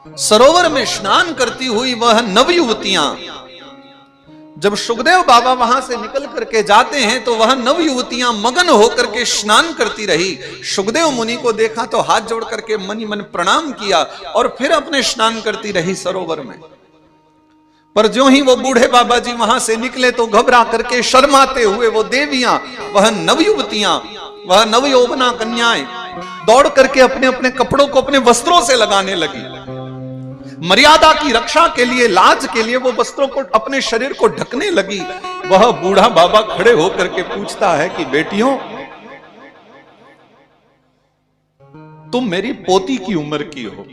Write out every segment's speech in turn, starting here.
सरोवर में स्नान करती हुई वह नवयुवतियां, जब सुखदेव बाबा वहां से निकल करके जाते हैं तो वह नवयुवतियां मगन होकर के स्नान करती रही। सुखदेव मुनि को देखा तो हाथ जोड़ करके मन ही मन प्रणाम किया और फिर अपने स्नान करती रही सरोवर में। पर ज्यों ही वो बूढ़े बाबा जी वहां से निकले तो घबरा करके शर्माते हुए वो देवियां, वह नवयुवतियां, वह नवयौवना कन्याएं दौड़ करके अपने अपने कपड़ों को अपने वस्त्रों से लगाने लगी। मर्यादा की रक्षा के लिए, लाज के लिए वो वस्त्रों को, अपने शरीर को ढकने लगी। वह बूढ़ा बाबा खड़े होकर के पूछता है कि बेटियों, तुम मेरी पोती की उम्र की हो,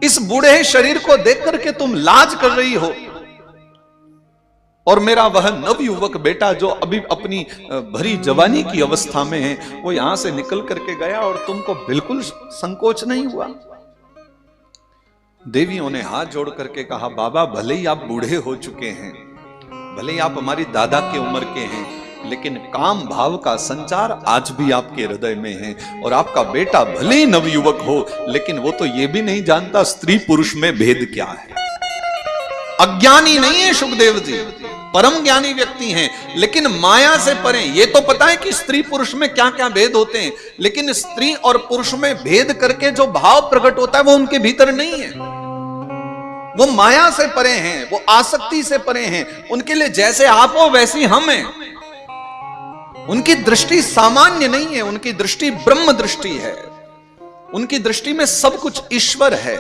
इस बूढ़े शरीर को देख करके तुम लाज कर रही हो, और मेरा वह नवयुवक बेटा जो अभी अपनी भरी जवानी की अवस्था में है, वो यहां से निकल करके गया और तुमको बिल्कुल संकोच नहीं हुआ। देवियों ने हाथ जोड़ करके कहा, बाबा भले ही आप बूढ़े हो चुके हैं, भले ही आप हमारी दादा के उम्र के हैं, लेकिन काम भाव का संचार आज भी आपके हृदय में है। और आपका बेटा भले ही नवयुवक हो, लेकिन वो तो ये भी नहीं जानता स्त्री पुरुष में भेद क्या है। अज्ञानी नहीं है सुखदेव जी, परम ज्ञानी व्यक्ति हैं, लेकिन माया से परे। ये तो पता है कि स्त्री पुरुष में क्या क्या भेद होते हैं, लेकिन स्त्री और पुरुष में भेद करके जो भाव प्रकट होता है वो उनके भीतर नहीं है। वो माया से परे हैं, वो आसक्ति से परे हैं। उनके लिए जैसे आप हो वैसी हम हैं। उनकी दृष्टि सामान्य नहीं है, उनकी दृष्टि ब्रह्म दृष्टि है। उनकी दृष्टि में सब कुछ ईश्वर है।